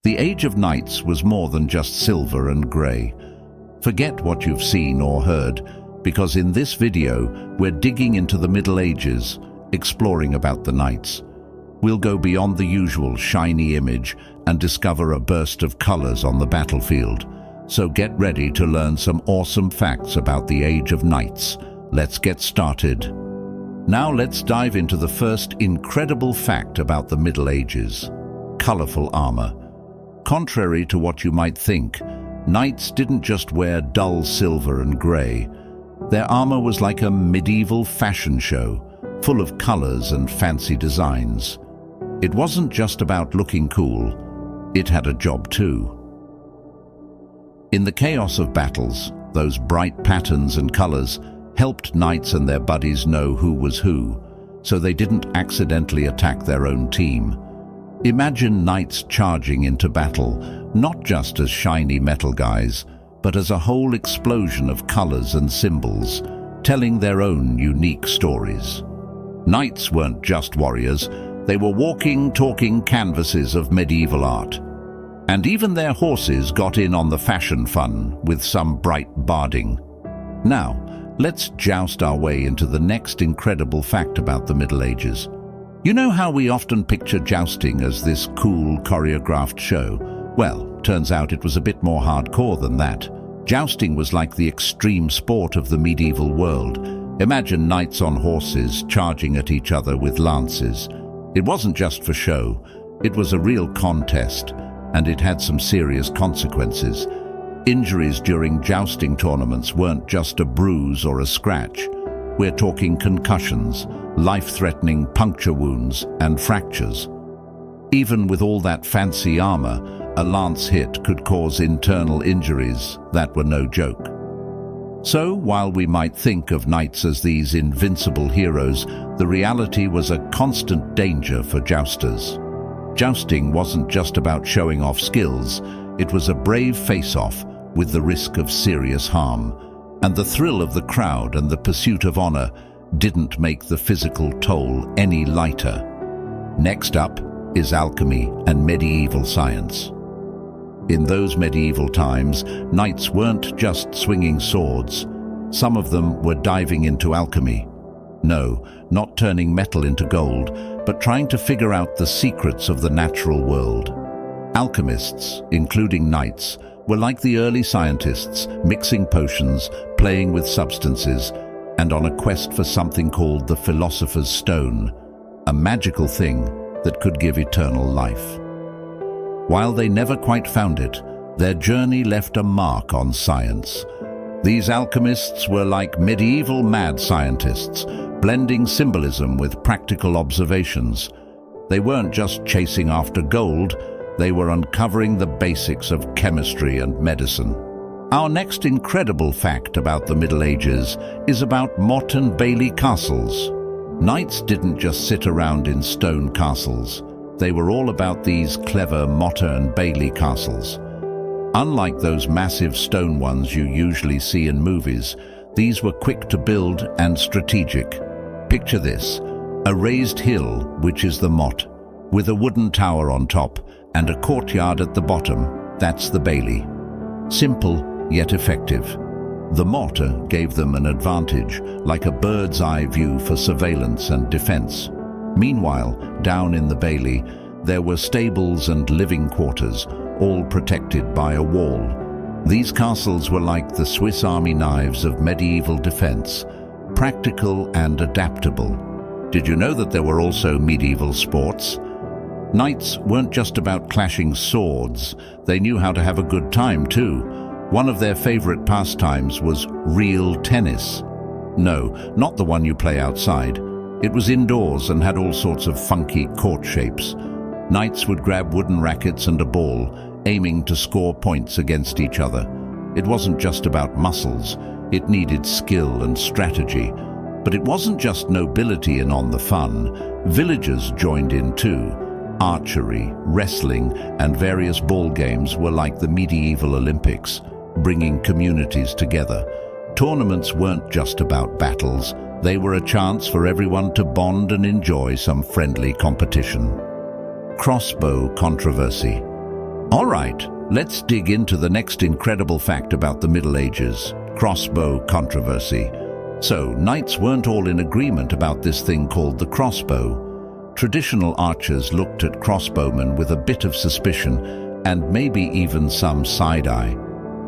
The Age of Knights was more than just silver and grey. Forget what you've seen or heard, because in this video we're digging into the Middle Ages, exploring about the knights. We'll go beyond the usual shiny image and discover a burst of colours on the battlefield. So get ready to learn some awesome facts about the Age of Knights. Let's get started. Now let's dive into the first incredible fact about the Middle Ages: colourful armour. Contrary to what you might think, knights didn't just wear dull silver and grey. Their armour was like a medieval fashion show, full of colours and fancy designs. It wasn't just about looking cool, it had a job too. In the chaos of battles, those bright patterns and colours helped knights and their buddies know who was who, so they didn't accidentally attack their own team. Imagine knights charging into battle, not just as shiny metal guys, but as a whole explosion of colours and symbols, telling their own unique stories. Knights weren't just warriors, they were walking, talking canvases of medieval art. And even their horses got in on the fashion fun with some bright barding. Now, let's joust our way into the next incredible fact about the Middle Ages. You know how we often picture jousting as this cool, choreographed show? Well, turns out it was a bit more hardcore than that. Jousting was like the extreme sport of the medieval world. Imagine knights on horses charging at each other with lances. It wasn't just for show, it was a real contest, and it had some serious consequences. Injuries during jousting tournaments weren't just a bruise or a scratch. We're talking concussions, life-threatening puncture wounds, and fractures. Even with all that fancy armor, a lance hit could cause internal injuries that were no joke. So, while we might think of knights as these invincible heroes, the reality was a constant danger for jousters. Jousting wasn't just about showing off skills, it was a brave face-off with the risk of serious harm. And the thrill of the crowd and the pursuit of honor didn't make the physical toll any lighter. Next up is alchemy and medieval science. In those medieval times, knights weren't just swinging swords. Some of them were diving into alchemy. No, not turning metal into gold, but trying to figure out the secrets of the natural world. Alchemists, including knights, were like the early scientists, mixing potions, playing with substances, and on a quest for something called the Philosopher's Stone, a magical thing that could give eternal life. While they never quite found it, their journey left a mark on science. These alchemists were like medieval mad scientists, blending symbolism with practical observations. They weren't just chasing after gold, they were uncovering the basics of chemistry and medicine. Our next incredible fact about the Middle Ages is about motte and bailey castles. Knights didn't just sit around in stone castles. They were all about these clever motte and bailey castles. Unlike those massive stone ones you usually see in movies, these were quick to build and strategic. Picture this: a raised hill, which is the motte, with a wooden tower on top and a courtyard at the bottom. That's the bailey. Simple, yet effective. The motte gave them an advantage, like a bird's eye view for surveillance and defense. Meanwhile, down in the bailey, there were stables and living quarters, all protected by a wall. These castles were like the Swiss Army knives of medieval defense, practical and adaptable. Did you know that there were also medieval sports? Knights weren't just about clashing swords, they knew how to have a good time too. One of their favorite pastimes was real tennis. No, not the one you play outside. It was indoors and had all sorts of funky court shapes. Knights would grab wooden rackets and a ball, aiming to score points against each other. It wasn't just about muscles, it needed skill and strategy. But it wasn't just nobility in on the fun. Villagers joined in too. Archery, wrestling, and various ball games were like the medieval Olympics, bringing communities together. Tournaments weren't just about battles, they were a chance for everyone to bond and enjoy some friendly competition. Crossbow controversy. All right, let's dig into the next incredible fact about the Middle Ages: crossbow controversy. So, knights weren't all in agreement about this thing called the crossbow. Traditional archers looked at crossbowmen with a bit of suspicion and maybe even some side-eye.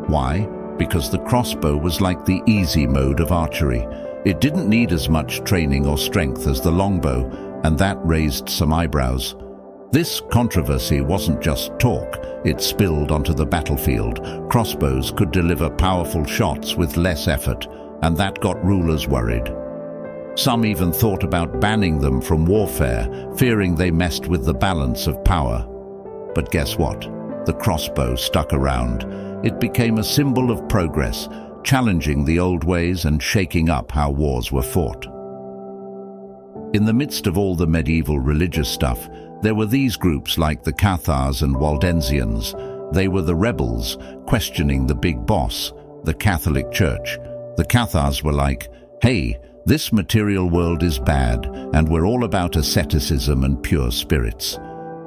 Why? Because the crossbow was like the easy mode of archery. It didn't need as much training or strength as the longbow, and that raised some eyebrows. This controversy wasn't just talk, it spilled onto the battlefield. Crossbows could deliver powerful shots with less effort, and that got rulers worried. Some even thought about banning them from warfare, fearing they messed with the balance of power. But guess what? The crossbow stuck around. It became a symbol of progress, challenging the old ways and shaking up how wars were fought. In the midst of all the medieval religious stuff, there were these groups like the Cathars and Waldensians. They were the rebels, questioning the big boss, the Catholic Church. The Cathars were like, hey, this material world is bad, and we're all about asceticism and pure spirits.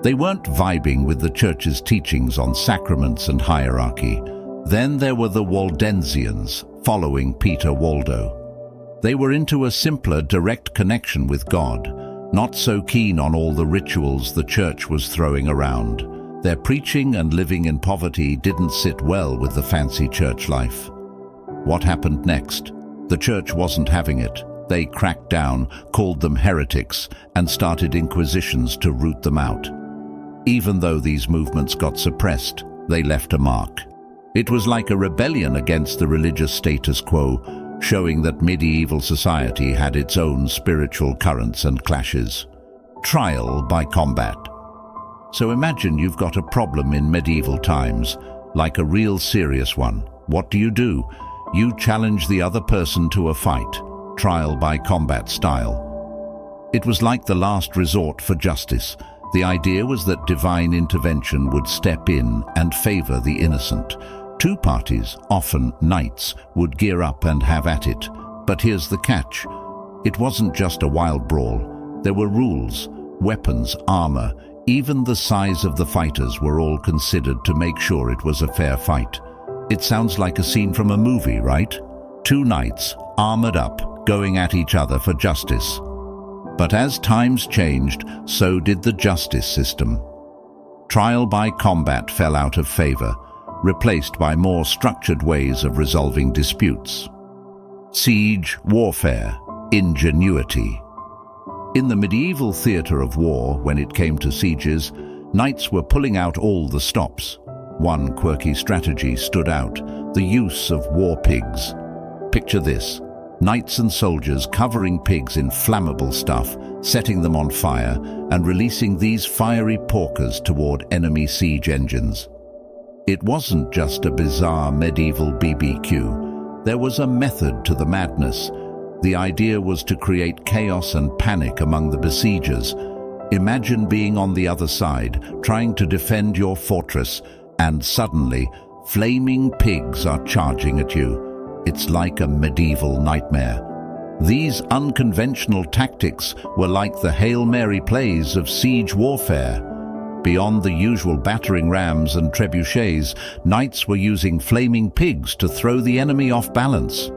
They weren't vibing with the Church's teachings on sacraments and hierarchy. Then there were the Waldensians, following Peter Waldo. They were into a simpler, direct connection with God, not so keen on all the rituals the Church was throwing around. Their preaching and living in poverty didn't sit well with the fancy church life. What happened next? The Church wasn't having it. They cracked down, called them heretics, and started inquisitions to root them out. Even though these movements got suppressed, they left a mark. It was like a rebellion against the religious status quo, showing that medieval society had its own spiritual currents and clashes. Trial by combat. So imagine you've got a problem in medieval times, like a real serious one. What do? You challenge the other person to a fight, trial by combat style. It was like the last resort for justice. The idea was that divine intervention would step in and favor the innocent. Two parties, often knights, would gear up and have at it. But here's the catch. It wasn't just a wild brawl. There were rules, weapons, armor. Even the size of the fighters were all considered to make sure it was a fair fight. It sounds like a scene from a movie, right? Two knights, armored up, going at each other for justice. But as times changed, so did the justice system. Trial by combat fell out of favor, replaced by more structured ways of resolving disputes. Siege, warfare, ingenuity. In the medieval theater of war, when it came to sieges, knights were pulling out all the stops. One quirky strategy stood out: the use of war pigs. Picture this: knights and soldiers covering pigs in flammable stuff, setting them on fire, and releasing these fiery porkers toward enemy siege engines. It wasn't just a bizarre medieval BBQ. There was a method to the madness. The idea was to create chaos and panic among the besiegers. Imagine being on the other side, trying to defend your fortress, and suddenly, flaming pigs are charging at you. It's like a medieval nightmare. These unconventional tactics were like the Hail Mary plays of siege warfare. Beyond the usual battering rams and trebuchets, knights were using flaming pigs to throw the enemy off balance.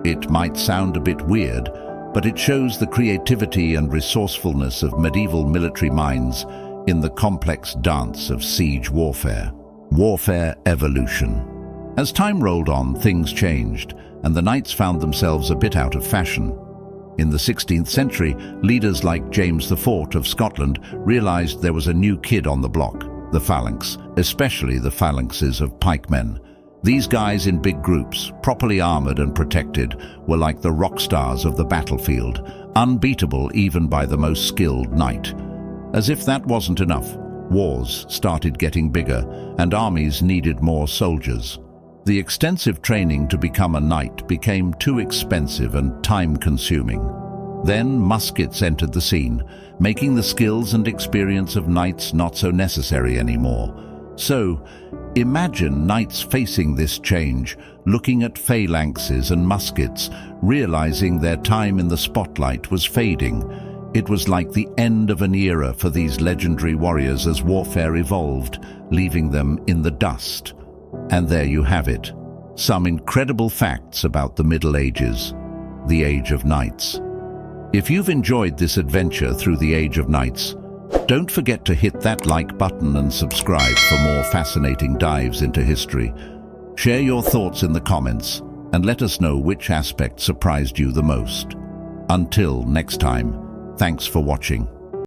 It might sound a bit weird, but it shows the creativity and resourcefulness of medieval military minds in the complex dance of siege warfare. Warfare evolution. As time rolled on, things changed, and the knights found themselves a bit out of fashion. In the 16th century, leaders like James IV of Scotland realized there was a new kid on the block: the phalanx, especially the phalanxes of pikemen. These guys in big groups, properly armored and protected, were like the rock stars of the battlefield, unbeatable even by the most skilled knight. As if that wasn't enough, wars started getting bigger, and armies needed more soldiers. The extensive training to become a knight became too expensive and time-consuming. Then muskets entered the scene, making the skills and experience of knights not so necessary anymore. So, imagine knights facing this change, looking at phalanxes and muskets, realizing their time in the spotlight was fading. It was like the end of an era for these legendary warriors as warfare evolved, leaving them in the dust. And there you have it, some incredible facts about the Middle Ages, the Age of Knights. If you've enjoyed this adventure through the Age of Knights, don't forget to hit that like button and subscribe for more fascinating dives into history. Share your thoughts in the comments and let us know which aspect surprised you the most. Until next time, thanks for watching.